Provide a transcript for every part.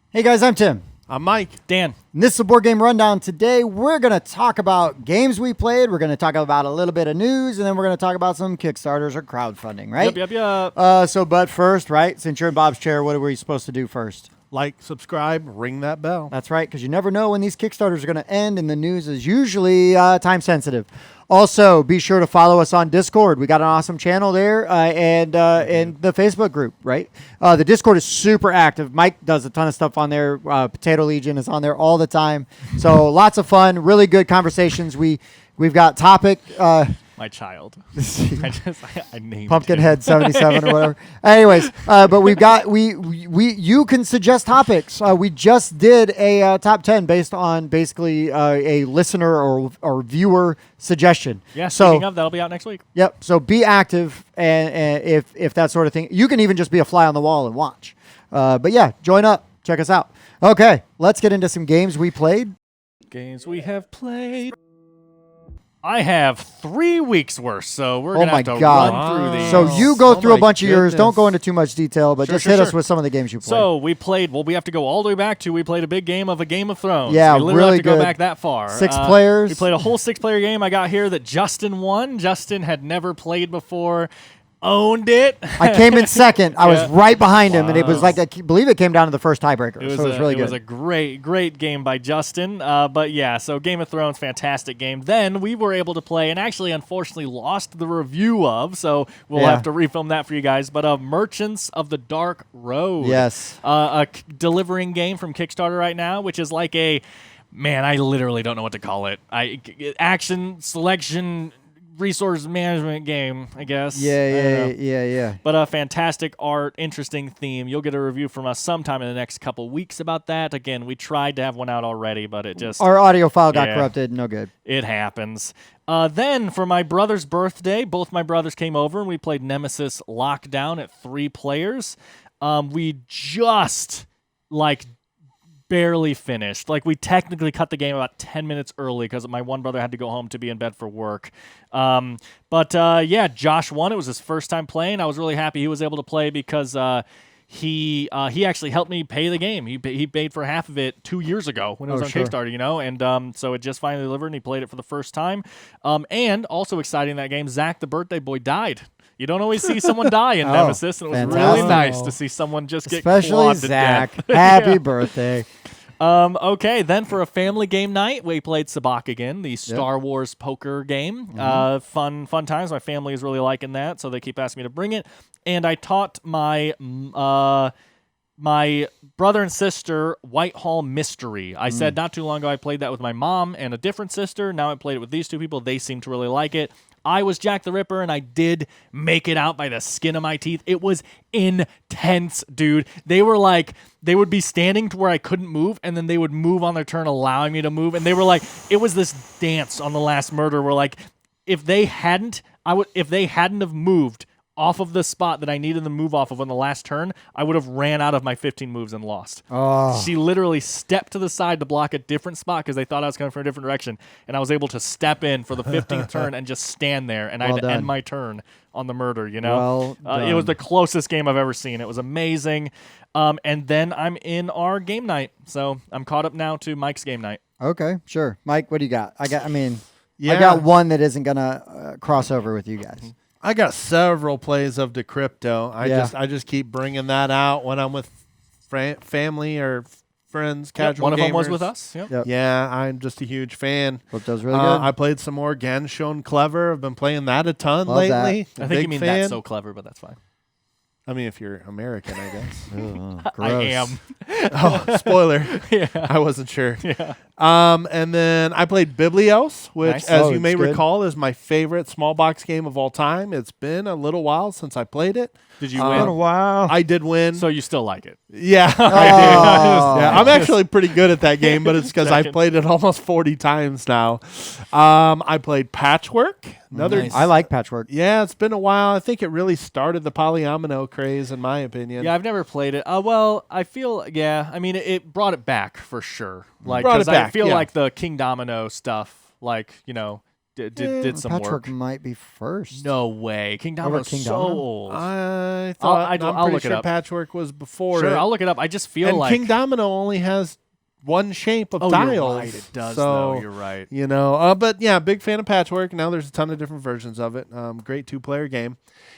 Hey guys, I'm Tim. I'm Mike. Dan. And this is a Board Game Rundown. Today, we're going to talk about games we played. We're going to talk about a little bit of news, and then we're going to talk about some Kickstarters or crowdfunding, right? Yep. But first, right, since you're in Bob's chair, what are we supposed to do first? Like, subscribe, ring that bell. That's right, because you never know when these Kickstarters are going to end, and the news is usually time sensitive. Also, be sure to follow us on Discord. We got an awesome channel there, and the Facebook group, right? The Discord is super active. Mike does a ton of stuff on there. Potato Legion is on there all the time. So lots of fun, really good conversations. We've got topic. My child. I named Pumpkinhead 77 or whatever. Anyways, but we've got you can suggest topics. We just did a top 10 based on basically a listener or viewer suggestion. Yeah. So Speaking of, that'll be out next week. Yep. So be active, and if that sort of thing, you can even just be a fly on the wall and watch. But yeah, join up. Check us out. Okay, let's get into some games we played. Games we have played. I have 3 weeks worth, so we're going to have to run through these. So you go through a bunch of yours. Don't go into too much detail, but just hit us with some of the games you played. So we played, we have to go all the way back to, we played a big game of a Game of Thrones. Yeah, we literally really have to good. go back that far. 6 players. We played a whole 6-player game. I got here that Justin won. Justin had never played before. Owned it. I came in second. I was right behind him, and it was like, I believe it came down to the first tiebreaker. So it was really good. It was a great game by Justin. But yeah, so Game of Thrones, fantastic game. Then we were able to play, and actually, unfortunately, lost the review of, so we'll have to refilm that for you guys. But Merchants of the Dark Road. Yes. A delivering game from Kickstarter right now, which is like a, man, I literally don't know what to call it. Action, selection, resource management game, I guess. Yeah. But fantastic art, interesting theme. You'll get a review from us sometime in the next couple weeks about that. Again, we tried to have one out already, but it just... Our audio file got corrupted. No good. It happens. Then, for my brother's birthday, both my brothers came over, and we played Nemesis Lockdown at 3 players. We just, barely finished. We technically cut the game about 10 minutes early because my one brother had to go home to be in bed for work. Yeah, Josh won. It was his first time playing. I was really happy he was able to play because he actually helped me pay the game. He paid for half of it 2 years ago when it was on Kickstarter, and so it just finally delivered, and he played it for the first time. And also exciting in that game, Zach the birthday boy died. You don't always see someone die in Nemesis, and it was really nice to see someone just get clawed to death. Especially Zach. Happy birthday. Okay, then for a family game night, we played Sabacc again, the Star Wars poker game. Fun times. My family is really liking that, so they keep asking me to bring it. And I taught my my brother and sister Whitehall Mystery. I said not too long ago I played that with my mom and a different sister. Now I played it with these 2 people. They seem to really like it. I was Jack the Ripper, and I did make it out by the skin of my teeth. It was intense, dude. They were they would be standing to where I couldn't move, and then they would move on their turn, allowing me to move. And they were it was this dance on the last murder where if they hadn't have moved off of the spot that I needed to move off of on the last turn, I would have ran out of my 15 moves and lost. Oh. She literally stepped to the side to block a different spot because they thought I was coming from a different direction, and I was able to step in for the 15th turn and just stand there, and I had to end my turn on the murder, you know? It was the closest game I've ever seen. It was amazing. And then I'm in our game night, so I'm caught up now to Mike's game night. Okay, sure. Mike, what do you got? I got one that isn't going to cross over with you guys. I got several plays of Decrypto. I just keep bringing that out when I'm with family or friends, casual one of gamers. them was with us. Yep. Yeah, I'm just a huge fan. Hope that was really good. I played some more Ganz, Schön, Clever. I've been playing that a ton lately. I think you mean that's so clever, but that's fine. I mean, if you're American, I guess. I am. Oh, spoiler. Yeah. I wasn't sure. Yeah. And then I played Biblios, which, as you may good. recall, is my favorite small box game of all time. It's been a little while since I played it. Did you win? a while. I did win. So you still like it? Yeah, I did. Yeah, I'm actually pretty good at that game, but it's because I've played it almost 40 times now. I played Patchwork. Nice. I like Patchwork. Yeah, it's been a while. I think it really started the polyomino craze, in my opinion. Yeah, I've never played it. Well, I feel, I mean, it brought it back for sure. Brought it back, I feel like the King Domino stuff, did some Patchwork work. might be first. No way. King Over Domino's King so Domino? old. I thought I'll pretty look it sure up. Patchwork was before Sure, it. I'll look it up. I just feel and like King Domino only has one shape of oh, tiles. you're right. It does, so, though. You're right. But yeah, big fan of Patchwork. Now there's a ton of different versions of it. Great 2-player game.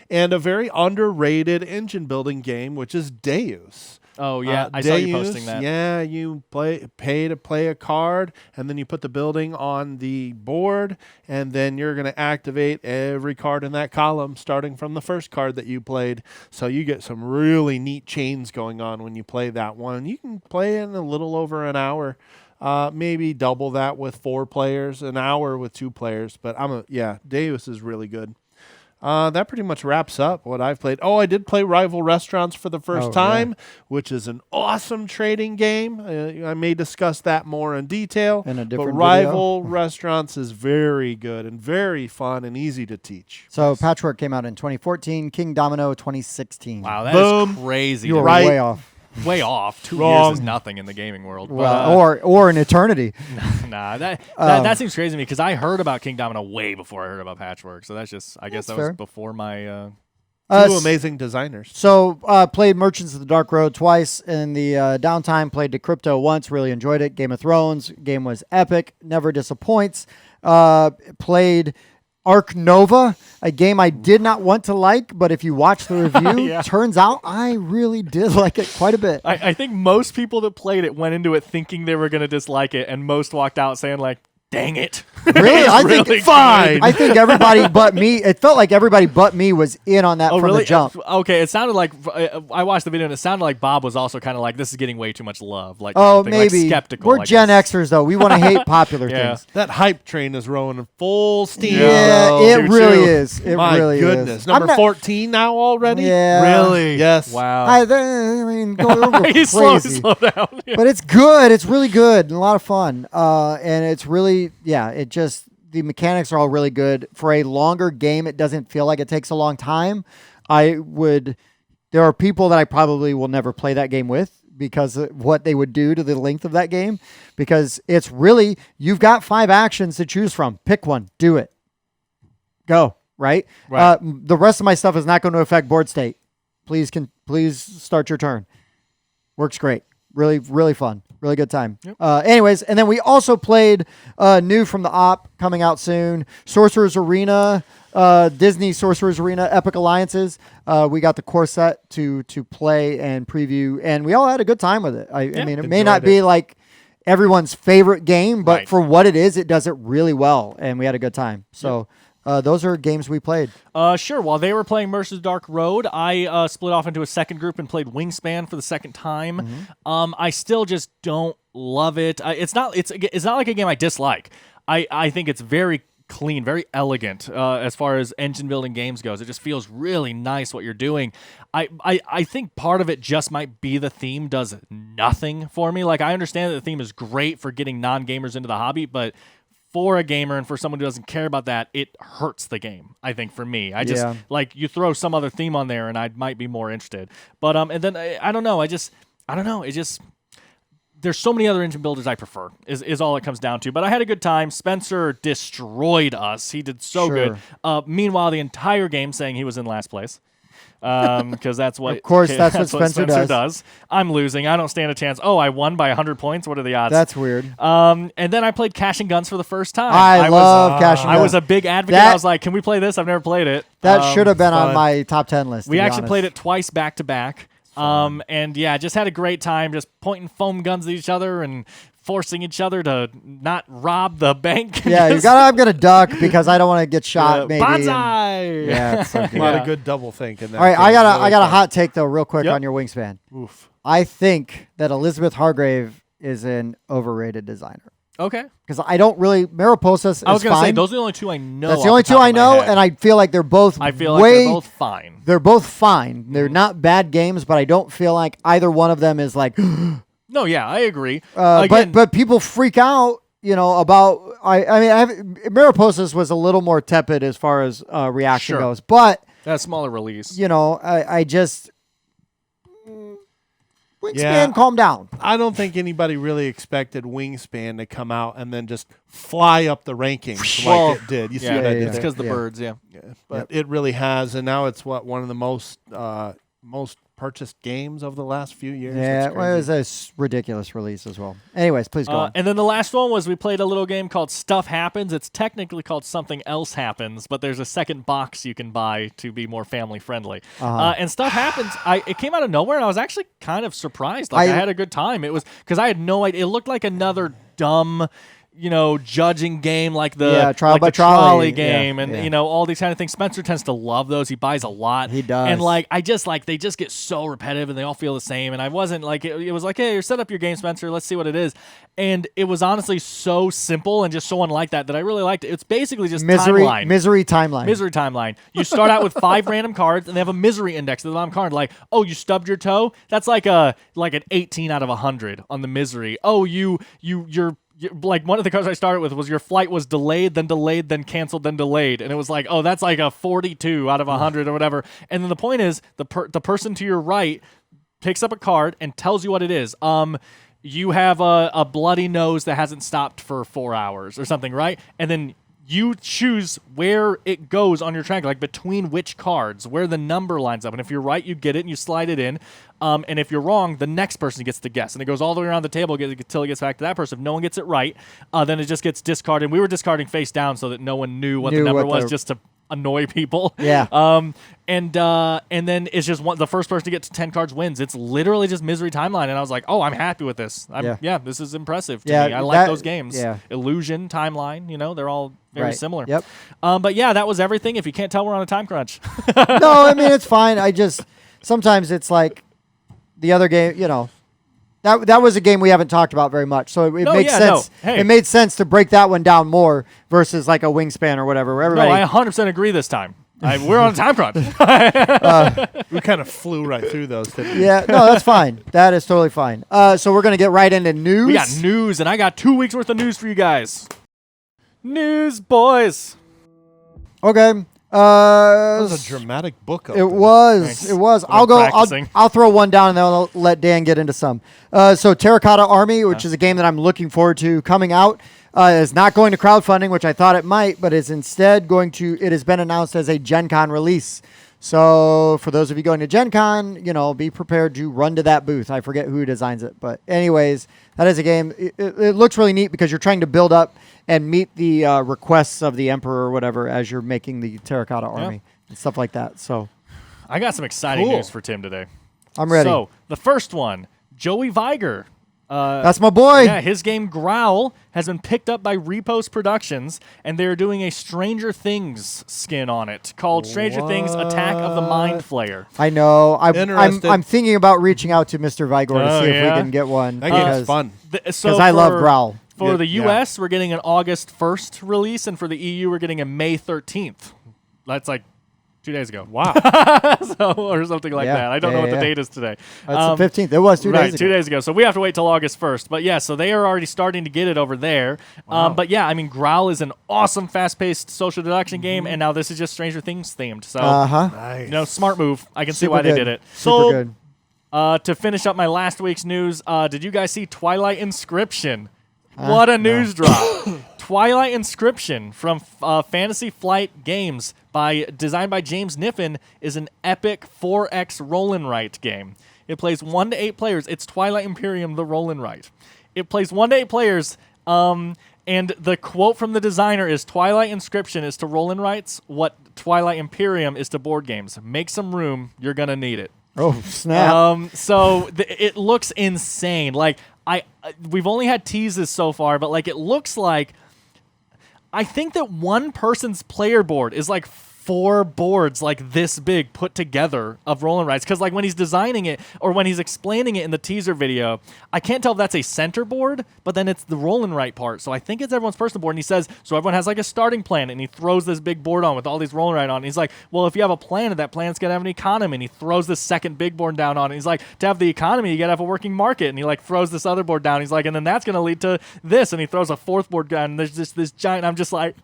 And a very underrated engine building game, which is Deus. Oh, yeah. I saw you Deus, posting that. Yeah, you pay to play a card, and then you put the building on the board, and then you're going to activate every card in that column, starting from the first card that you played. So you get some really neat chains going on when you play that one. You can play in a little over an hour. Maybe double that with 4 players, an hour with 2 players. But Deus is really good. That pretty much wraps up what I've played. Oh, I did play Rival Restaurants for the first time, which is an awesome trading game. I may discuss that more in detail. In a different but Rival Restaurants is very good and very fun and easy to teach. So Patchwork came out in 2014, King Domino 2016. Wow, that Boom. is crazy. You were Right. way off. way off. 2 Wrong. years is nothing in the gaming world. Well, or an eternity. Nah, that seems crazy to me because I heard about King Domino way before I heard about Patchwork. So that's just, I guess That's that was fair. before my. Two amazing designers. So played Merchants of the Dark Road twice in the downtime. Played Decrypto once. Really enjoyed it. Game of Thrones. Game was epic. Never disappoints. Played Ark Nova, a game I did not want to like, but if you watch the review, Yeah. turns out I really did like it quite a bit. I think most people that played it went into it thinking they were going to dislike it, and most walked out saying like, "Dang it!" Really, I think really fine. I think everybody but me. It felt like everybody but me was in on that Oh, from really? the jump. Okay, it sounded like I watched the video, and it sounded like Bob was also kind of like, "This is getting way too much love." Like, Oh, kind of thing, like maybe skeptical. we're I Gen guess. Xers though. We want to hate popular Yeah. things. That hype train is rolling in full steam. Yeah, bro. it Choo-choo. really is. It My really goodness. is. Number I'm not- 14 now already? Yeah. Really? Yes. Wow. I mean, go He crazy. slow down. Yeah. But it's good. It's really good and a lot of fun. And it's really, it just, the mechanics are all really good. For a longer game, it doesn't feel like it takes a long time. There are people that I probably will never play that game with because of what they would do to the length of that game. Because it's really, you've got 5 actions to choose from. Pick one. Do it. Go. Right? Right. The rest of my stuff is not going to affect board state. Please start your turn. Works great. Really, really fun. Really good time. Yep. Anyways, and then we also played new from the op coming out soon. Sorcerers Arena, Disney Sorcerers Arena Epic Alliances. We got the core set to play and preview, and we all had a good time with it. I mean, it may not enjoyed be like everyone's favorite game, but Right. for what it is, it does it really well, and we had a good time. So those are games we played. Sure. While they were playing Mercer's Dark Road, I split off into a second group and played Wingspan for the second time. I still just don't love it. It's not like a game I dislike. I think it's very clean, very elegant as far as engine building games goes. It just feels really nice what you're doing. I think part of it just might be the theme does nothing for me. Like, I understand that the theme is great for getting non-gamers into the hobby, but for a gamer and for someone who doesn't care about that, it hurts the game, I think, for me. I just, like, you throw some other theme on there and I might be more interested. But, and then, I don't know. There's so many other engine builders I prefer, is all it comes down to. But I had a good time. Spencer destroyed us. He did so Sure. good. Meanwhile, the entire game saying he was in last place. Because that's what, Of course, that's what Spencer does. I'm losing. I don't stand a chance. Oh, I won by 100 points. What are the odds? That's weird. And then I played Cash and Guns for the first time. I love Cash and I Guns. was a big advocate. That- I was like, can we play this? I've never played it. That should have been on fun. my top 10 list. We actually played it twice back to back. And yeah, just had a great time just pointing foam guns at each other and forcing each other to not rob the bank. Yeah, I'm gonna duck because I don't want to get shot. Maybe. and- Bonsai! yeah, it's so A good. lot Yeah. of good double think in that. All right, I game. got Really a fun. hot take though, real quick Yep. on your Wingspan. Oof. I think that Elizabeth Hargrave is an overrated designer Okay. because I don't really Mariposas is I was going to say, fine. those are the only two I know. That's off the only top two of I my know, head. and I feel like they're both. I feel like way, they're both fine. They're both fine. They're Mm-hmm. not bad games, but I don't feel like either one of them is like. No, yeah, I agree. Again, but people freak out, about. Mariposas was a little more tepid as far as reaction Sure. goes, but that smaller release. I just Wingspan, calm down. I don't think anybody really expected Wingspan to come out and then just fly up the rankings like it did. You see what I did It's there? because the birds, Yeah, but it really has, and now it's one of the most purchased games of the last few years. Yeah, It's well, it was crazy. a ridiculous release as well. Anyways, please go on. And then the last one was we played a little game called Stuff Happens. It's technically called Something Else Happens, but there's a second box you can buy to be more family friendly. And Stuff Happens, it came out of nowhere, and I was actually kind of surprised. Like I had a good time. It was because I had no idea. It looked like another dumb, judging game like the trial by trolley trolley game, Yeah, and yeah. all these kind of things. Spencer tends to love those. He buys a lot. He does. And they just get so repetitive, and they all feel the same. And I wasn't like it was like, hey, set up your game, Spencer. Let's see what it is. And it was honestly so simple and just so unlike that I really liked it. It's basically just timeline. Misery timeline. Misery timeline. You start out with 5 random cards, and they have a misery index at the bottom card. Like, oh, you stubbed your toe. That's like an 18 out of 100 on the misery. Oh, you're like one of the cards I started with was your flight was delayed, then canceled, then delayed, and it was like, oh, that's like a 42 out of 100 or whatever. And then the point is, the person to your right picks up a card and tells you what it is. You have a bloody nose that hasn't stopped for 4 hours or something, right? And then you choose where it goes on your track, like between which cards, where the number lines up. And if you're right, you get it and you slide it in. And if you're wrong, the next person gets to guess. And it goes all the way around the table until it gets back to that person. If no one gets it right, then it just gets discarded. We were discarding face down so that no one knew what the number was, just to annoy people. Yeah. And then it's just the first person to get to 10 cards wins. It's literally just misery timeline. And I was like, oh, I'm happy with this. This is impressive to me. I like those games. Yeah. Illusion, timeline, they're all very similar. Yep. But yeah, that was everything. If you can't tell, we're on a time crunch. No, I mean, it's fine. Sometimes it's like the other game, That was a game we haven't talked about very much, so it makes sense. No. Hey. It made sense to break that one down more versus like a Wingspan or whatever. Where everybody, No, I 100% agree this time. We're on a time crunch. We kind of flew right through those, didn't we? yeah, no, that's fine. That is totally fine. So we're gonna get right into news. We got news, and I got 2 weeks worth of news for you guys. News, boys. Okay. That was a dramatic book opening. It was. Thanks. It was. I've been practicing. I'll throw one down and then I'll let Dan get into some. So Terracotta Army, which is a game that I'm looking forward to coming out, is not going to crowdfunding, which I thought it might, but is instead going to. It has been announced as a Gen Con release. So for those of you going to Gen Con, be prepared to run to that booth. I forget who designs it, but anyways, that is a game. It looks really neat because you're trying to build up and meet the requests of the Emperor or whatever as you're making the Terracotta Army and stuff like that. So I got some exciting news for Tim today. I'm ready. So the first one, Joey Viger. That's my boy. Yeah, his game GROWL has been picked up by Repost Productions, and they're doing a Stranger Things skin on it called Stranger Things Attack of the Mind Flayer. I know. Interested. I'm thinking about reaching out to Mr. Vigor to see if we can get one. That game's fun. Because I love GROWL. For the US, we're getting an August 1st release, and for the EU, we're getting a May 13th. That's like 2 days ago. Wow. Or something like that. I don't know what the date is today. That's the 15th. It was 2 days ago. 2 days ago. So we have to wait till August 1st. But yeah, so they are already starting to get it over there. Wow. But yeah, I mean, GROWL is an awesome, fast-paced social deduction game, and now this is just Stranger Things themed. So, Nice. smart move. I can see Super why they good. did it. Super good. To finish up my last week's news, did you guys see Twilight Inscription? What a news drop. Twilight Inscription from Fantasy Flight Games, designed by James Niffen, is an epic 4X roll and write game. It plays 1 to 8 players. It's Twilight Imperium, the roll and write. It plays 1 to 8 players, and the quote from the designer is, Twilight Inscription is to roll and writes what Twilight Imperium is to board games. Make some room. You're going to need it. Oh, snap. It looks insane. Like, we've only had teases so far, but like it looks like, I think that one person's player board is like 4 boards like this big put together of roll and rides. Because like when he's designing it or when he's explaining it in the teaser video, I can't tell if that's a center board, but then it's the roll and write part. So I think it's everyone's personal board. And he says, so everyone has like a starting plan, and he throws this big board on with all these roll and write on. And he's like, well, if you have a planet, that planet's got to have an economy. And he throws this second big board down on it. And he's like, to have the economy, you got to have a working market. And he like throws this other board down. He's like, and then that's going to lead to this. And he throws a 4th board down. And there's just this giant, I'm just like,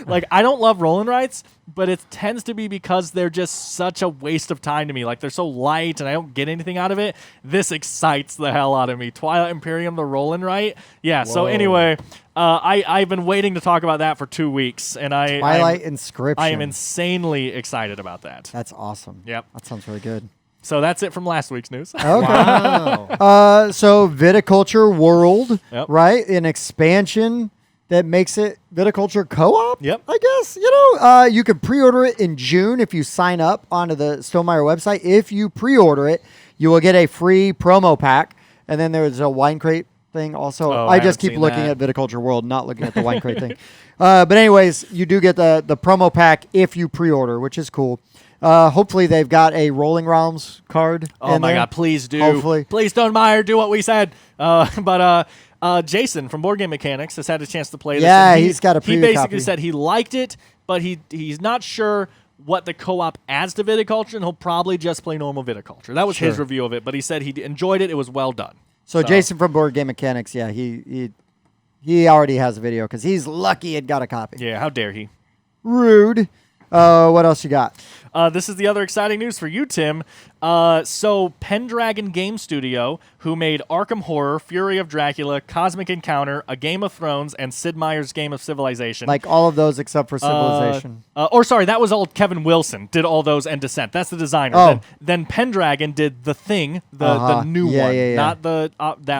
Like, I don't love roll and writes, but it tends to be because they're just such a waste of time to me. Like, they're so light and I don't get anything out of it. This excites the hell out of me. Twilight Imperium, the roll and write. Yeah, so anyway, I've been waiting to talk about that for 2 weeks. And Twilight Inscription. I am insanely excited about that. That's awesome. Yep. That sounds really good. So that's it from last week's news. Okay. Wow. So Viticulture World, Yep. right? An expansion that makes it Viticulture Co-op. Yep. I guess you can pre-order it in June if you sign up onto the Stonemaier website. If you pre-order it, you will get a free promo pack, and then there's a wine crate thing also. Oh, I I just haven't keep seen looking that. at Viticulture World, not looking at the wine crate thing. But anyways, you do get the promo pack if you pre-order, which is cool. Hopefully they've got a Rolling Realms card. Oh in my there. God! Please do. Hopefully. Please, Stonemaier, do what we said. But Jason from Board Game Mechanics has had a chance to play this. Yeah, and he's got a He preview basically copy. said he liked it, but he's not sure what the co-op adds to Viticulture, and he'll probably just play normal Viticulture. That was his Sure. review of it, but he said he enjoyed it. It was well done. So Jason from Board Game Mechanics, yeah, he already has a video because he's lucky it got a copy. Yeah, how dare he? Rude. What else you got? This is the other exciting news for you, Tim. So Pendragon Game Studio, who made Arkham Horror, Fury of Dracula, Cosmic Encounter, A Game of Thrones, and Sid Meier's Game of Civilization. Like all of those except for Civilization. Sorry, that was all Kevin Wilson did all those and Descent. That's the designer. Oh. Then Pendragon did The Thing, the new Yeah, one, yeah. not that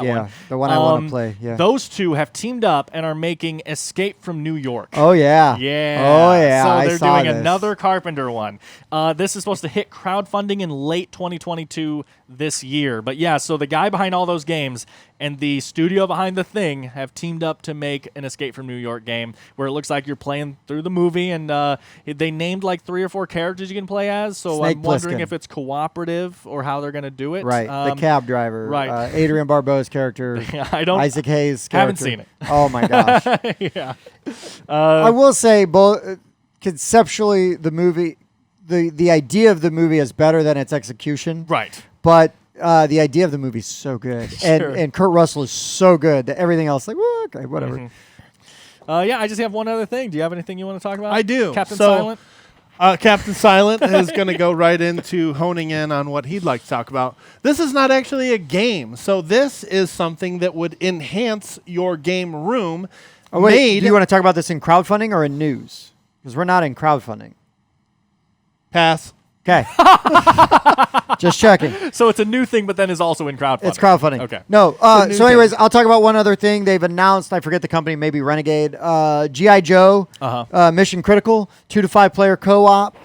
Yeah, one. the one I wanna play, yeah. Those two have teamed up and are making Escape from New York. Oh yeah. Yeah. Oh yeah. So I they're saw doing this. another Carpenter one. This is supposed to hit crowdfunding in late 2022 this year. But yeah, so the guy behind all those games and the studio behind The Thing have teamed up to make an Escape from New York game where it looks like you're playing through the movie, and they named like 3 or 4 characters you can play as. So Snake I'm wondering Plissken. if it's cooperative or how they're going to do it. Right. The cab driver. right. Adrian Barbeau's character. I don't. Isaac Hayes' character. Haven't seen it. Oh my gosh. Yeah. I will say, both conceptually, the movie, the idea of the movie is better than its execution. Right. But the idea of the movie is so good, Sure. and Kurt Russell is so good that everything else, like, well, okay, whatever. Yeah, I just have one other thing. Do you have anything you want to talk about? I do. Captain So- Silent? Captain Silent is going to go right into honing in on what he'd like to talk about. This is not actually a game. So this is something that would enhance your game room. Oh, wait, made do you want to talk about this in crowdfunding or in news? Because we're not in crowdfunding. pass. Okay. Just checking. So it's a new thing, but then is also in crowdfunding. It's crowdfunding. Okay. No. new So, anyways, I'll talk about one other thing they've announced. I forget the company, maybe Renegade. G.I. Joe, Mission Critical, 2 to 5 player co-op.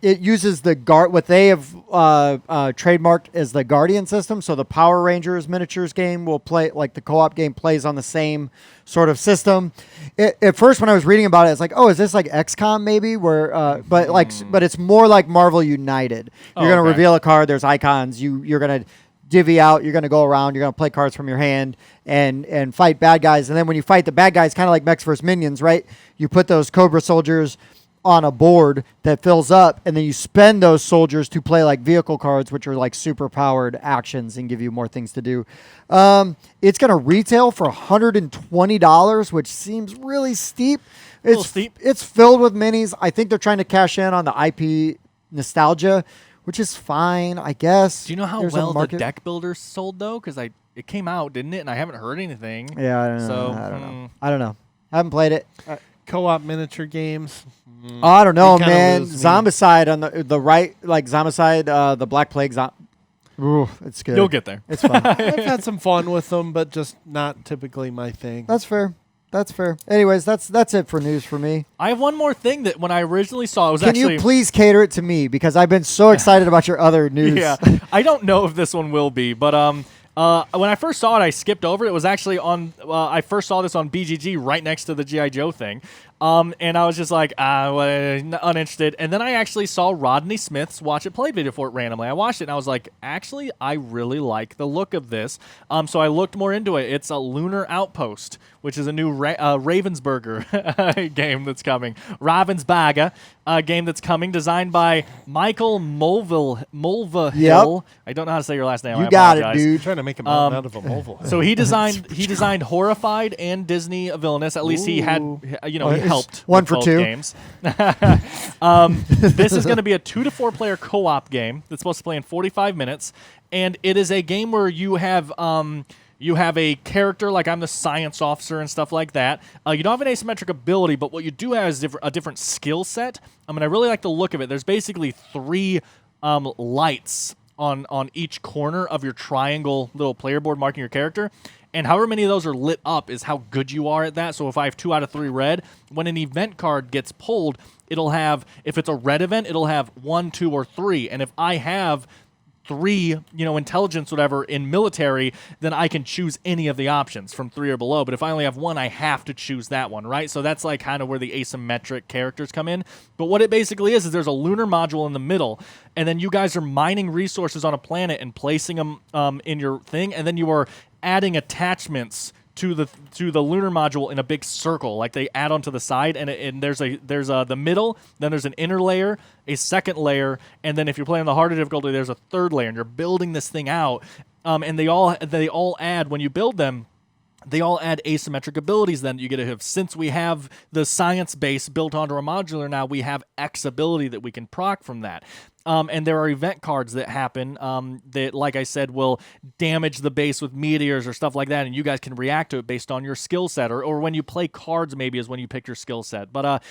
It uses the what they have trademarked as the Guardian system. So the Power Rangers miniatures game will play, like the co-op game plays on the same sort of system. At first, when I was reading about it, it's like, oh, is this like XCOM maybe? Where, but it's more like Marvel United. You're gonna okay. reveal a card. There's icons. You're gonna divvy out. You're gonna go around. You're gonna play cards from your hand and fight bad guys. And then when you fight the bad guys, kind of like Mechs vs Minions, right? You put those Cobra soldiers on a board that fills up, and then you spend those soldiers to play like vehicle cards, which are like super powered actions and give you more things to do. It's going to retail for $120, which seems really steep. little steep. It's filled with minis. I think they're trying to cash in on the IP nostalgia, which is fine, I guess. Do you know how There's a well the market- deck builder sold though? Because it came out, didn't it? And I haven't heard anything. Yeah, I don't know. So, I don't know. Haven't played it. Co-op miniature games. Oh, I don't know, You kinda man. lose me. Zombicide on the right, like Zombicide, the Black Plague. Ooh, it's good. You'll get there. It's fun. I've had some fun with them, but just not typically my thing. That's fair. That's fair. Anyways, that's it for news for me. I have one more thing that when I originally saw it was Can actually you please cater it to me because I've been so excited about your other news. Yeah, I don't know if this one will be, but when I first saw it, I skipped over it. It was actually on. I first saw this on BGG right next to the GI Joe thing, and I was just like, uninterested. And then I actually saw Rodney Smith's Watch It Play video for it randomly. I watched it and I was like, actually, I really like the look of this. So I looked more into it. It's a Lunar Outpost, which is a new Ravensburger game that's coming. Ravensburger game that's coming, designed by Michael Mulvihill. Yep. I don't know how to say your last name. You I got it, apologize. dude. You're trying to make a mountain out of a mole. So he designed Horrified and Disney Villainous. At least he had, he helped one with for both two. games. This is going to be a 2 to 4 player co-op game that's supposed to play in 45 minutes, and it is a game where you have a character, like I'm the science officer and stuff like that. You don't have an asymmetric ability, but what you do have is a different skill set. I mean, I really like the look of it. There's basically 3 lights on each corner of your triangle little player board marking your character. And however many of those are lit up is how good you are at that. So if I have 2 out of 3 red, when an event card gets pulled, it'll have, if it's a red event, it'll have 1, 2, or 3. And if I have 3, intelligence, whatever, in military, then I can choose any of the options from 3 or below. But if I only have 1, I have to choose that one, right? So that's like kind of where the asymmetric characters come in. But what it basically is there's a lunar module in the middle, and then you guys are mining resources on a planet and placing them in your thing, and then you are adding attachments to the lunar module in a big circle, like they add onto the side, and there's the middle, then there's an inner layer, a second layer, and then if you're playing the harder difficulty, there's a third layer, and you're building this thing out, and they all add, when you build them, they all add asymmetric abilities then you get to have. Since we have the science base built onto our modular now, we have X ability that we can proc from that. And there are event cards that happen that, like I said, will damage the base with meteors or stuff like that, and you guys can react to it based on your skill set, or when you play cards maybe is when you pick your skill set. But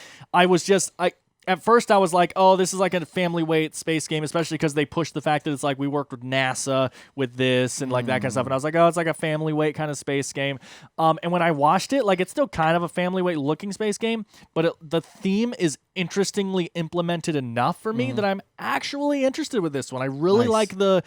at first I was like, oh, this is like a family weight space game, especially because they push the fact that it's like we worked with NASA with this and like that kind of stuff. And I was like, oh, it's like a family weight kind of space game. And when I watched it, like it's still kind of a family weight looking space game, but the theme is interestingly implemented enough for me that I'm actually interested with this one. I really like the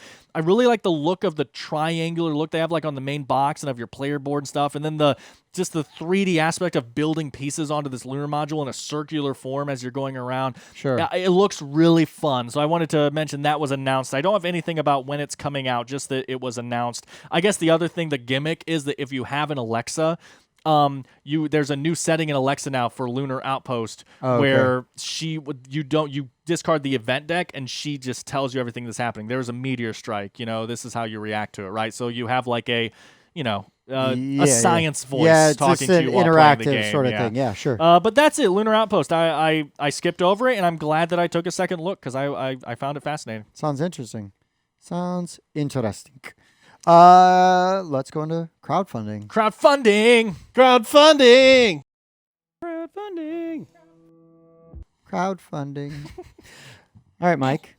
look of the triangular look they have like on the main box and of your player board and stuff, and then the 3D aspect of building pieces onto this lunar module in a circular form as you're going around. Sure. It looks really fun. So I wanted to mention that was announced. I don't have anything about when it's coming out, just that it was announced. I guess the other thing, the gimmick, is that if you have an Alexa, there's a new setting in Alexa now for Lunar Outpost where you discard the event deck and she just tells you everything that's happening. There's a meteor strike, this is how you react to it, right? So you have like a science voice talking to you while playing the game. Interactive sort of thing. Yeah, sure. But that's it, Lunar Outpost. I skipped over it, and I'm glad that I took a second look because I found it fascinating. Sounds interesting. Let's go into crowdfunding. Crowdfunding. All right, Mike.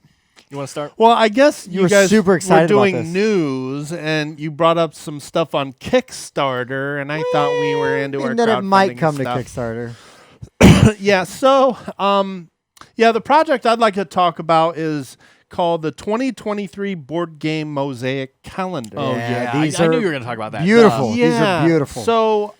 You want to start? Well, I guess you were guys super excited were about doing this. news, and you brought up some stuff on Kickstarter, and I thought we were into our And that it might crowdfunding come to stuff. Kickstarter. Yeah, so the project I'd like to talk about is called the 2023 Board Game Mosaic Calendar. Oh, Yeah, yeah. these I are knew you were going to talk about that. beautiful. Duh. These are beautiful. So,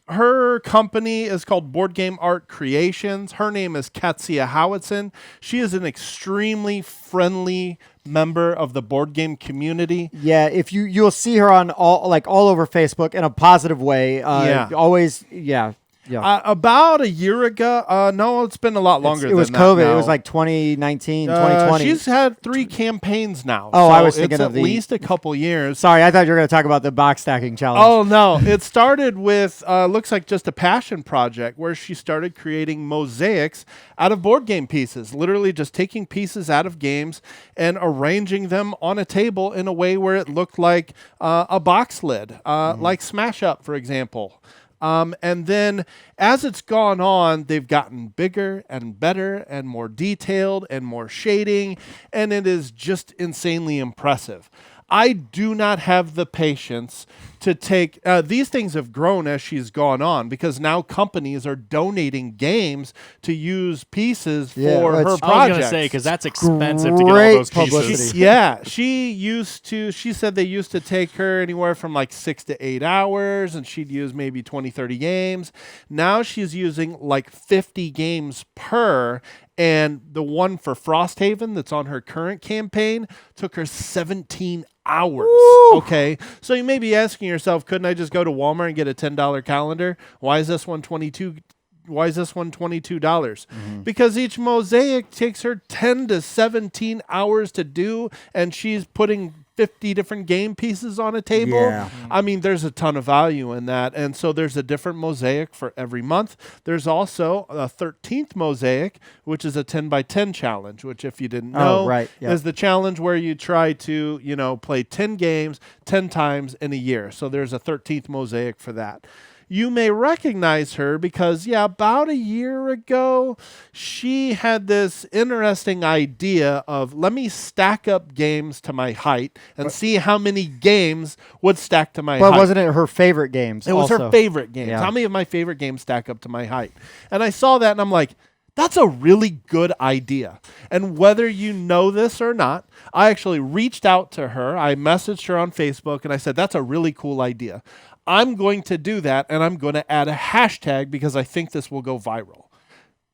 her company is called Board Game Art Creations. Her name is Katsia Howitson. She is an extremely friendly member of the board game community. Yeah, if you'll see her on all over Facebook in a positive way. Always, yeah. About a year ago, no, it's been a lot longer. It was than COVID. That now. It was like 2019, 2020. She's had 3 campaigns now. Oh, so I was thinking it's of at least a couple years. Sorry, I thought you were going to talk about the box stacking challenge. Oh, no. It started with, looks like just a passion project where she started creating mosaics out of board game pieces, literally just taking pieces out of games and arranging them on a table in a way where it looked like a box lid, like Smash Up, for example. And then as it's gone on, they've gotten bigger and better and more detailed and more shading, and it is just insanely impressive. I do not have the patience to take these things have grown as she's gone on because now companies are donating games to use pieces for her projects. I was going to say because that's expensive to get all Great those pieces. publicity. She said they used to take her anywhere from like 6 to 8 hours and she'd use maybe 20, 30 games. Now she's using like 50 games per. And the one for Frosthaven that's on her current campaign took her 17 hours. Woo! Okay. So you may be asking yourself, couldn't I just go to Walmart and get a $10 calendar? Why is this one $22? Why is this one $22? Because each mosaic takes her 10 to 17 hours to do, and she's putting 50 different game pieces on a table. Yeah. I mean, there's a ton of value in that. And so there's a different mosaic for every month. There's also a 13th mosaic, which is a 10 by 10 challenge, which if you didn't know, is the challenge where you try to, play 10 games 10 times in a year. So there's a 13th mosaic for that. You may recognize her because, about a year ago, she had this interesting idea of, let me stack up games to my height and see how many games would stack to my height. But wasn't it her favorite games? It was her favorite games. Yeah. How many of my favorite games stack up to my height? And I saw that and I'm like, that's a really good idea. And whether you know this or not, I actually reached out to her. I messaged her on Facebook and I said, that's a really cool idea. I'm going to do that, and I'm going to add a hashtag because I think this will go viral.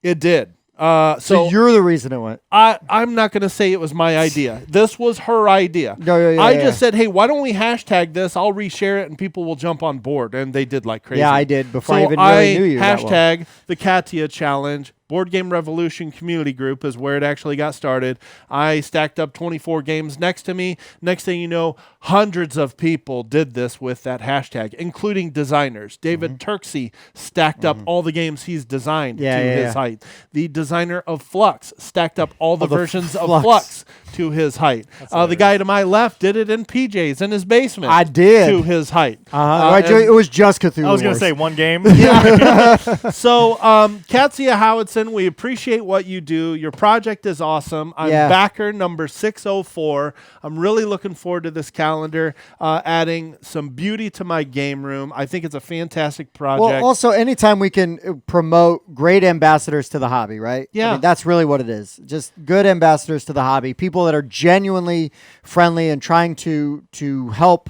It did. So you're the reason it went. I'm not going to say it was my idea. This was her idea. I just said, hey, why don't we hashtag this? I'll reshare it, and people will jump on board. And they did like crazy. Yeah, I did before I even really knew you. Hashtag the Katia Challenge. Board Game Revolution community group is where it actually got started. I stacked up 24 games next to me. Next thing you know, hundreds of people did this with that hashtag, including designers. David Turksey stacked up all the games he's designed to his height. The designer of Flux stacked up all the versions of Flux to his height. The guy to my left did it in PJs in his basement. I did. To his height. It was just Cthulhu. I was going to say one game. So, Katsia Howitson, we appreciate what you do. Your project is awesome. I'm backer number 604. I'm really looking forward to this calendar, adding some beauty to my game room. I think it's a fantastic project. Well, also, anytime we can promote great ambassadors to the hobby, right? Yeah. I mean, that's really what it is. Just good ambassadors to the hobby. People that are genuinely friendly and trying to help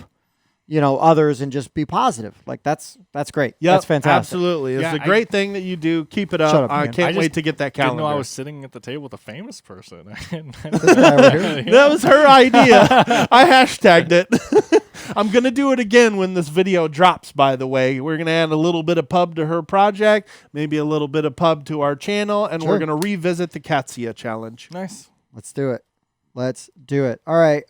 others and just be positive. Like that's great. Yeah, that's fantastic. Absolutely. It's a great thing that you do. Keep it up. Shut up, I man. can't wait to get that calendar. I didn't know I was sitting at the table with a famous person. This guy over here. That was her idea. I hashtagged it. I'm going to do it again when this video drops, by the way. We're going to add a little bit of pub to her project, maybe a little bit of pub to our channel, and we're going to revisit the Katsia challenge. Nice. Let's do it. All right.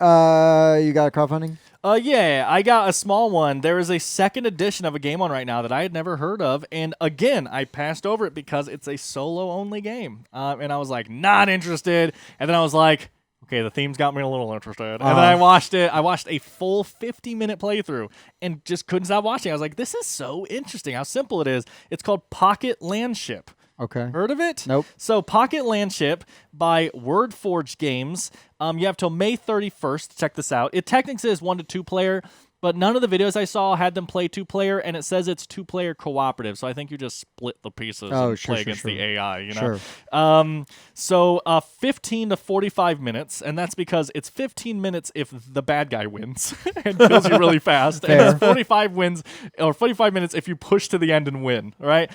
You got a crowdfunding? Yeah, I got a small one. There is a second edition of a game on right now that I had never heard of. And again, I passed over it because it's a solo-only game. And I was like, not interested. And then I was like, okay, the theme's got me a little interested. And then I watched it. I watched a full 50-minute playthrough and just couldn't stop watching. I was like, this is so interesting how simple it is. It's called Pocket Landship. Okay. Heard of it? Nope. So Pocket Landship by Wordforged Games. You have till May 31st to check this out. It technically is 1 to 2 player, but none of the videos I saw had them play 2 player, and it says it's 2 player cooperative. So I think you just split the pieces and play against the AI. Sure. So 15 to 45 minutes, and that's because it's 15 minutes if the bad guy wins and kills you really fast, and it's 45 minutes if you push to the end and win. Right.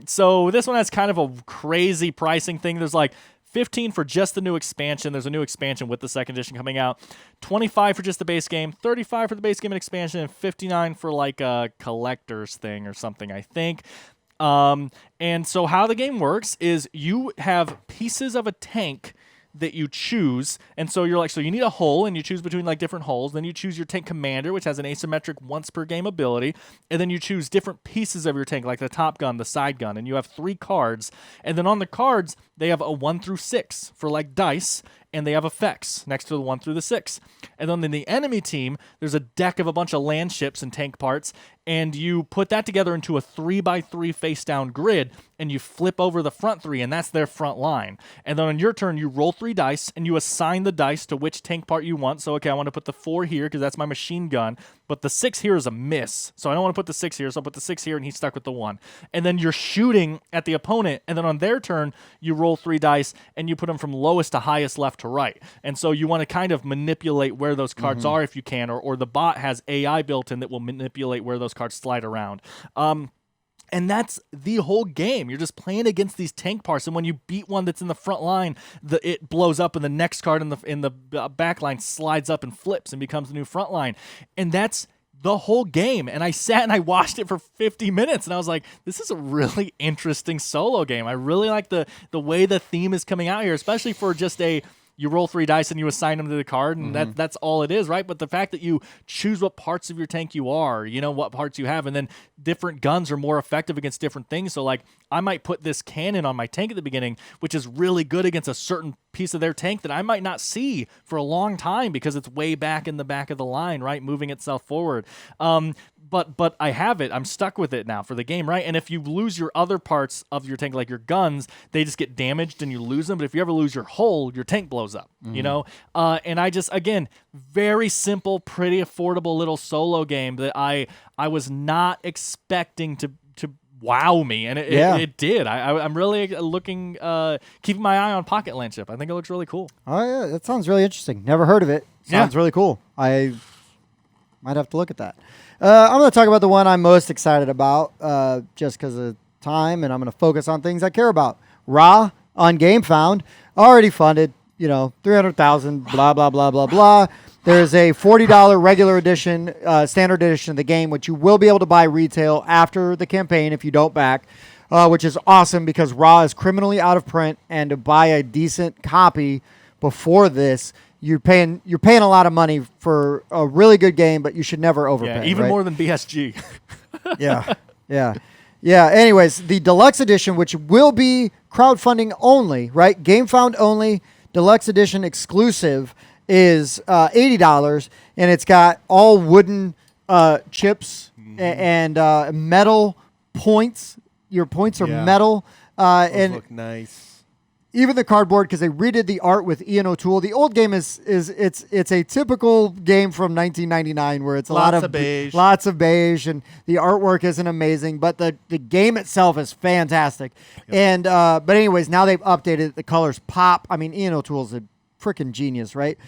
So this one has kind of a crazy pricing thing. There's like 15 for just the new expansion. There's a new expansion with the second edition coming out. 25 for just the base game. 35 for the base game and expansion. And 59 for like a collector's thing or something, I think. And so how the game works is you have pieces of a tank that you choose, and so you're like, so you need a hull, and you choose between like different hulls. Then you choose your tank commander, which has an asymmetric once per game ability, and then you choose different pieces of your tank, like the top gun, the side gun, and you have 3 cards. And then on the cards, they have a 1 through 6 for like dice, and they have effects next to the 1 through the 6. And then in the enemy team, there's a deck of a bunch of land ships and tank parts, and you put that together into a 3x3 face-down grid, and you flip over the front 3, and that's their front line. And then on your turn, you roll 3 dice, and you assign the dice to which tank part you want. So, okay, I want to put the 4 here because that's my machine gun, but the 6 here is a miss. So I don't want to put the 6 here, so I'll put the 6 here, and he's stuck with the 1. And then you're shooting at the opponent, and then on their turn, you roll 3 dice, and you put them from lowest to highest left to right. And so you want to kind of manipulate where those cards are if you can, or the bot has AI built in that will manipulate where those cards slide around. And that's the whole game. You're just playing against these tank parts, and when you beat one that's in the front line, it blows up, and the next card in the back line slides up and flips and becomes the new front line. And that's the whole game. And I sat and I watched it for 50 minutes, and I was like, this is a really interesting solo game. I really like the way the theme is coming out here, especially for just a you roll 3 dice and you assign them to the card, and that's all it is, right? But the fact that you choose what parts of your tank you are, what parts you have, and then different guns are more effective against different things. So, like, I might put this cannon on my tank at the beginning, which is really good against a certain piece of their tank that I might not see for a long time because it's way back in the back of the line, right, moving itself forward. But I have it. I'm stuck with it now for the game, right? And if you lose your other parts of your tank, like your guns, they just get damaged and you lose them. But if you ever lose your hull, your tank blows up, And I just, again, very simple, pretty affordable little solo game that I was not expecting to wow me, and it did. I'm really looking, keeping my eye on Pocket Landship. I think it looks really cool. Oh, yeah, that sounds really interesting. Never heard of it. Sounds really cool. I might have to look at that. I'm going to talk about the one I'm most excited about, just because of time, and I'm going to focus on things I care about. Ra on Gamefound, already funded, 300,000, blah, blah, blah, blah, blah. There's a $40 regular edition, standard edition of the game, which you will be able to buy retail after the campaign if you don't back, which is awesome because Ra is criminally out of print, and to buy a decent copy before this, you're paying a lot of money for a really good game, but you should never overpay. Yeah, even more than BSG. Yeah. Anyways, the Deluxe edition, which will be crowdfunding only, right? Gamefound only, Deluxe edition exclusive, is $80, and it's got all wooden chips and metal points. Your points are metal, and look nice. Even the cardboard, because they redid the art with Ian O'Toole. The old game it's a typical game from 1999 where it's lots of beige, and the artwork isn't amazing, but the game itself is fantastic. Yep. And but anyways, now they've updated it. The colors pop. I mean, Ian O'Toole's a freaking genius, right?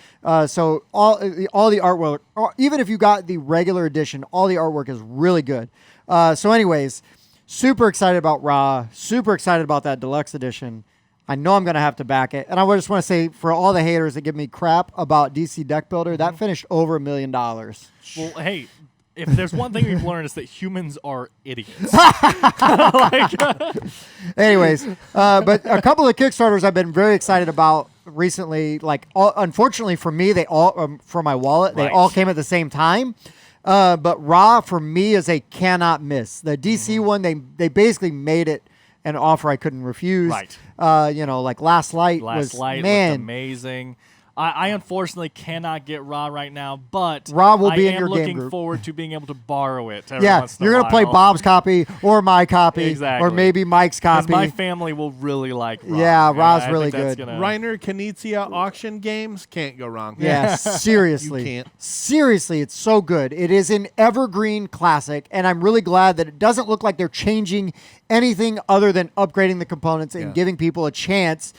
So all the artwork, even if you got the regular edition, all the artwork is really good. So anyways, super excited about Ra. Super excited about that Deluxe edition. I know I'm going to have to back it. And I just want to say, for all the haters that give me crap about DC Deck Builder, that finished over $1 million. Well, hey, if there's one thing we've learned, is that humans are idiots. Anyways, but a couple of Kickstarters I've been very excited about recently. Unfortunately for me, they all for my wallet, they all came at the same time. But Ra for me is a cannot miss. The DC one, they basically made it an offer I couldn't refuse. Right. Like Last Light was amazing. I unfortunately cannot get Ra right now, but Ra will be in your game looking group. forward to being able to borrow it. You're going to play Bob's copy or my copy, exactly. or maybe Mike's copy. My family will really like Ra. Yeah, Ra's really good. Reiner Knizia auction games, can't go wrong. Yeah, seriously. You can't. Seriously, it's so good. It is an evergreen classic, and I'm really glad that it doesn't look like they're changing anything other than upgrading the components and giving people a chance.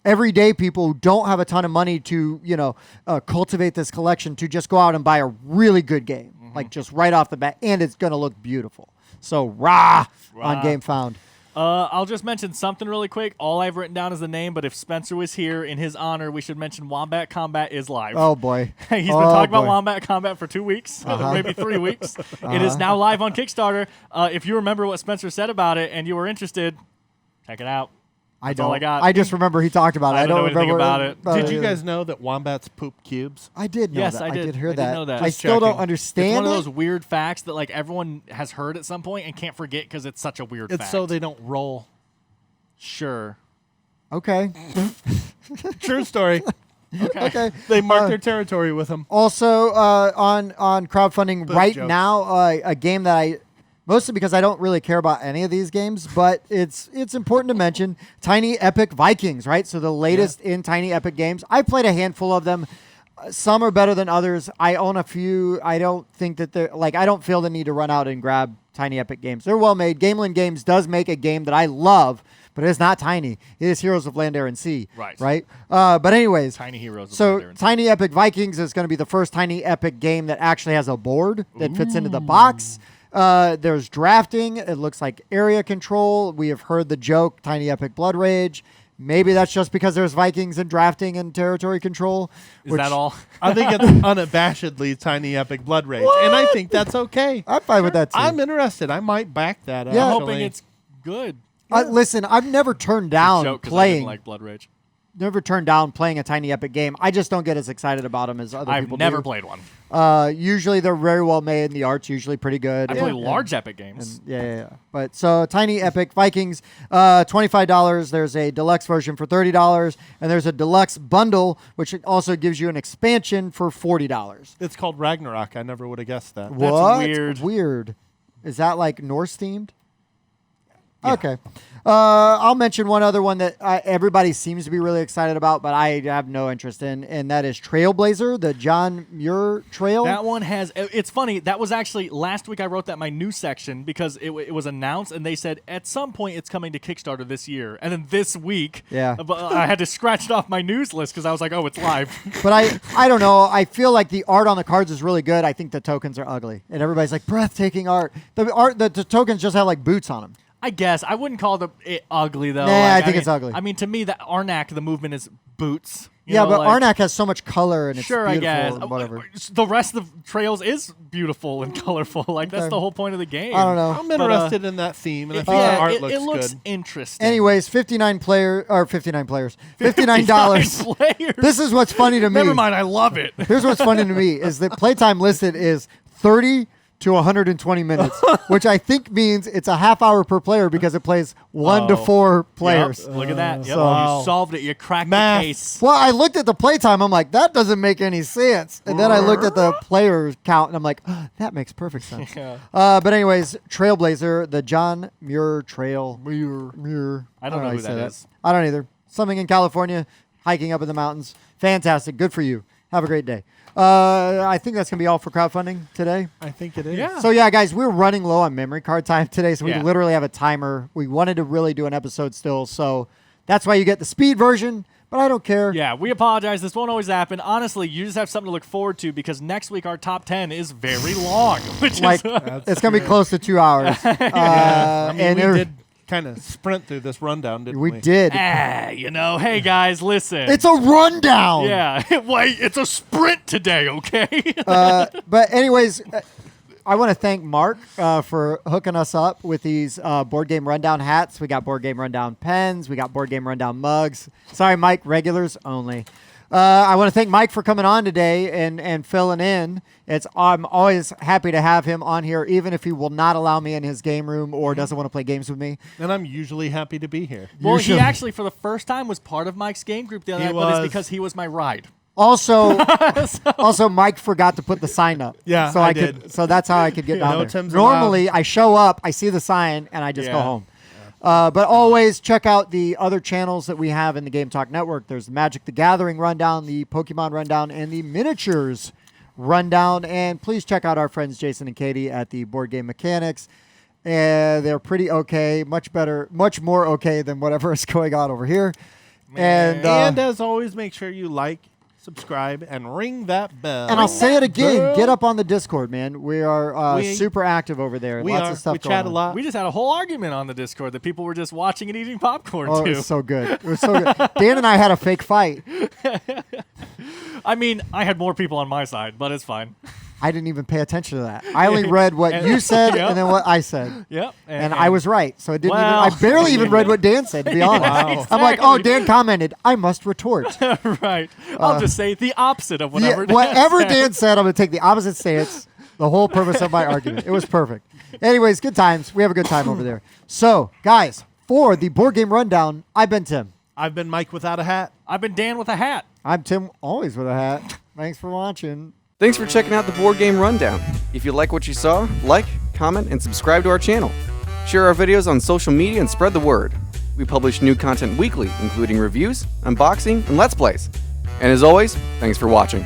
Everyday people who don't have a ton of money to, cultivate this collection, to just go out and buy a really good game, like just right off the bat, and it's going to look beautiful. So, Ra on Gamefound. I'll just mention something really quick. All I've written down is the name, but if Spencer was here, in his honor, we should mention Wombat Kombat is live. Oh, boy. He's been talking about Wombat Kombat for 2 weeks, maybe 3 weeks. It is now live on Kickstarter. If you remember what Spencer said about it and you were interested, check it out. That's all I got. I just remember he talked about it. I don't know anything about it. Did you guys know that wombats poop cubes? I did know that. Yes, I did. I did hear I that. did know that. I still don't understand It's one of those weird facts that everyone has heard at some point and can't forget because it's such a weird fact. It's so they don't roll. Sure. Okay. True story. Okay. They mark their territory with them. Also, on crowdfunding Book right jokes. now, a game that mostly because I don't really care about any of these games, but it's important to mention Tiny Epic Vikings, right? So the latest in Tiny Epic games. I played a handful of them. Some are better than others. I own a few. I don't think that they're I don't feel the need to run out and grab Tiny Epic games. They're well made. Gameland Games does make a game that I love, but it's not tiny. It is Heroes of Land, Air, and Sea. Right. But anyways. Tiny Heroes of So Land, Air, and Sea. Tiny Epic Vikings is going to be the first Tiny Epic game that actually has a board that fits into the box. There's drafting. It looks like area control. We have heard the joke, Tiny Epic Blood Rage. Maybe that's just because there's Vikings and drafting and territory control. Is that all? I think it's unabashedly Tiny Epic Blood Rage. What? And I think that's okay. I'm fine with that too. I'm interested. I might back that. Yeah. I'm actually. hoping it's good. Listen, I've never turned down Joke 'cause I playing. didn't like Blood Rage. never turned down playing a Tiny Epic game. I just don't get as excited about them as other people I've never do. played one. Usually they're very well made, and the art's usually pretty good. I play large Epic games. Yeah. But so Tiny Epic Vikings, $25. There's a deluxe version for $30, and there's a deluxe bundle, which also gives you an expansion for $40. It's called Ragnarok. I never would have guessed that. What? weird. Weird. Is that like Norse themed? Yeah. Okay. I'll mention one other one that everybody seems to be really excited about, but I have no interest in, and that is Trailblazer, the John Muir Trail. That one has. It's funny. That was actually last week. I wrote that in my news section because it was announced, and they said at some point it's coming to Kickstarter this year. And then this week, I had to scratch it off my news list because I was like, oh, it's live. But I don't know. I feel like the art on the cards is really good. I think the tokens are ugly, and everybody's like breathtaking art. The tokens just have like boots on them. I guess I wouldn't call it ugly though. Nah, I think it's ugly. I mean, to me, that Arnak, the movement is boots. But Arnak has so much color and it's sure, beautiful I guess. and whatever. The rest of the trails is beautiful and colorful. Like that's the whole point of the game. I don't know. I'm interested in that theme, and I think the art looks it looks good. interesting. Anyways, $59 players. $59. players. This is what's funny to me. Never mind, I love it. Here's what's funny to me is that playtime listed is 30 to 120 minutes, which I think means it's a half hour per player because it plays 1 to 4 players. Yep, look at that. Yep. So- You solved it. You cracked Math. the case. Well, I looked at the playtime. I'm like, that doesn't make any sense. And then I looked at the player count, and I'm like, oh, that makes perfect sense. Yeah. But anyways, Trailblazer, the John Muir Trail. Muir. I don't know how who you say that is. I don't either. Something in California, hiking up in the mountains. Fantastic. Good for you. Have a great day. I think that's going to be all for crowdfunding today. I think it is. Yeah. So, yeah, guys, we're running low on memory card time today, so we Yeah. literally have a timer. We wanted to really do an episode still, so that's why you get the speed version, but I don't care. Yeah, we apologize. This won't always happen. Honestly, you just have something to look forward to because next week our top 10 is very long, which Like, is it's going to be close to 2 hours. I mean, and we there- did kind of sprint through this rundown, didn't we? we did. hey guys, listen. It's a rundown. Yeah, wait, it's a sprint today, okay? But anyways, I want to thank Mark for hooking us up with these Board Game Rundown hats. We got Board Game Rundown pens. We got Board Game Rundown mugs. Sorry, Mike, regulars only. I want to thank Mike for coming on today and filling in. I'm always happy to have him on here, even if he will not allow me in his game room or doesn't want to play games with me. And I'm usually happy to be here. Well, he Usually- actually, for the first time, was part of Mike's game group the other He night, but it's was. because he was my ride. Also, Mike forgot to put the sign up. Yeah, so I could. did. So that's how I could get down No there. Tim's Normally, I show up, I see the sign, and I just go Yeah. home. But always check out the other channels that we have in the Game Talk Network. There's the Magic the Gathering Rundown, the Pokemon Rundown, and the Miniatures Rundown. And please check out our friends Jason and Katie at the Board Game Mechanics. They're pretty okay, much more okay than whatever is going on over here. And as always, make sure you like, subscribe, and ring that bell. I'll say it again. bell. Get up on the Discord, man. We are We- super active over there. we Lots are. of stuff We going chat on. a lot. We just had a whole argument on the Discord that people were just watching and eating popcorn Oh, it too. was so good. It was so good. Dan and I had a fake fight. I mean, I had more people on my side, but it's fine. I didn't even pay attention to that. I only read what you said Yep. and then what I said. Yep. And I was right. So it didn't Well- even, I barely even read what Dan said, to be honest. Wow. I'm like, oh, Exactly. Dan commented. I must retort. right. I'll just say the opposite of Yeah, whatever. Dan whatever said. Dan said, I'm going to take the opposite stance. The whole purpose of my argument. It was perfect. Anyways, good times. We have a good time over there. So, guys, for the Board Game Rundown, I've been Tim. I've been Mike without a hat. I've been Dan with a hat. I'm Tim, always with a hat. Thanks for watching. Thanks for checking out the Board Game Rundown. If you like what you saw, like, comment, and subscribe to our channel. Share our videos on social media and spread the word. We publish new content weekly, including reviews, unboxing, and Let's Plays. And as always, thanks for watching.